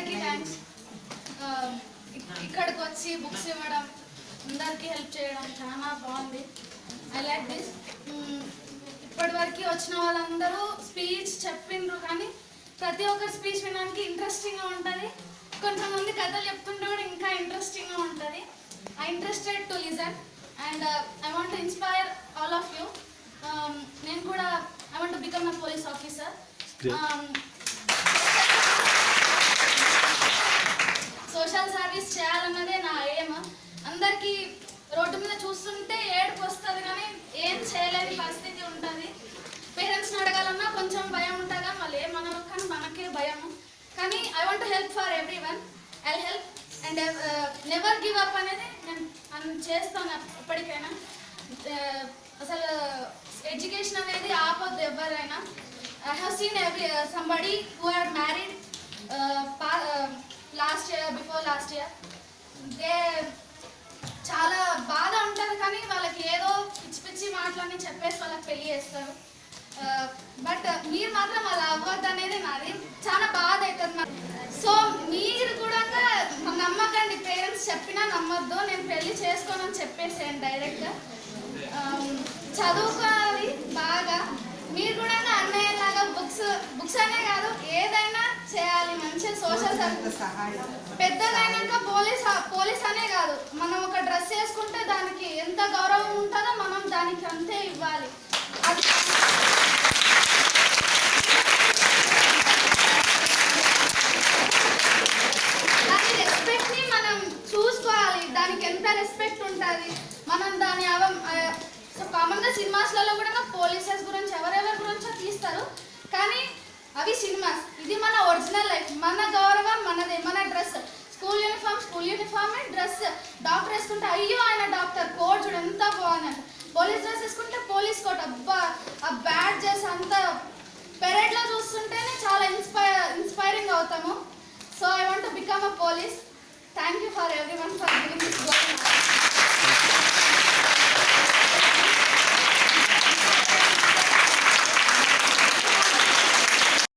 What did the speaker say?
అందరికీ థ్యాంక్స్. ఇక్కడికి వచ్చి బుక్స్ ఇవ్వడం, అందరికీ హెల్ప్ చేయడం చాలా బాగుంది. I like this. ఇప్పటి వరకు వచ్చిన వాళ్ళందరూ స్పీచ్ చెప్పిండ్రు, కానీ ప్రతి ఒక్కరి స్పీచ్ వినడానికి ఇంట్రెస్టింగ్గా ఉంటుంది. కొంతమంది కథలు చెప్తుంటే కూడా ఇంకా ఇంట్రెస్టింగ్గా ఉంటుంది. I interested to listen and I want to inspire all of you. నేను కూడా I want to become a police officer. Social service చేయాలన్నదే నా ఎయిమ్. అందరికీ రోడ్డు మీద చూస్తుంటే ఏడుపు వస్తుంది, కానీ ఏం చేయలేని పరిస్థితి ఉంటుంది. పేరెంట్స్ని అడగాలన్నా కొంచెం భయం ఉంటుంది, వాళ్ళు ఏమనరు, కానీ మనకే భయం. కానీ I want help for every one. I help and never give up అనేది నేను చేస్తాను ఎప్పటికైనా. అసలు ఎడ్యుకేషన్ అనేది ఆపొద్దు ఎవరైనా. I have seen somebody who had married last year, before last year. చాలా బాధ ఉంటుంది, కానీ వాళ్ళకి ఏదో పిచ్చి పిచ్చి మాటలని చెప్పేసి వాళ్ళకి పెళ్లి చేస్తారు. బట్ మీరు మాత్రం అలా అవ్వద్దు అనేది నాది. చాలా బాధ అవుతుంది. సో మీరు కూడా నమ్మకండి, పేరెంట్స్ చెప్పినా నమ్మొద్దు. నేను పెళ్లి చేసుకోనని చెప్పేసాను డైరెక్ట్గా. చదువుకోవాలి బాగా. మీరు కూడా అన్నయ్యలాగా బుక్స్ అనే కాదు, ఏదైనా చేయాలి. మంచిగా సోషల్ సర్వీస్. పెద్దదైనాక పోలీస్ అనే కాదు, మనం ఒక డ్రెస్ వేసుకుంటే దానికి ఎంత గౌరవం ఉంటుందో మనం దానికి అంతే ఇవ్వాలి. దాని రెస్పెక్ట్ని మనం చూసుకోవాలి. దానికి ఎంత రెస్పెక్ట్ ఉంటుంది మనం దాని సో కామన్గా సినిమాస్లలో కూడా పోలీసెస్ గురించి ఎవరెవరి గురించో తీస్తారు, కానీ అవి సినిమాస్. ఇది మన ఒరిజినల్ లైఫ్. మన గౌరవం మనదే. మన dress, school uniform dress. Doctor వేసుకుంటే అయ్యో ఆయన డాక్టర్, కోట్ చూడు ఎంత బాగుందంట. పోలీస్ డ్రెస్ వేసుకుంటే పోలీస్ కోట్. అబ్బా ఆ బ్యాడ్జెస్ అంత పెరేడ్లో చూస్తుంటేనే చాలా ఇన్స్పైరింగ్ అవుతాము. So I want to become a police. Thank you for every one for giving this goal.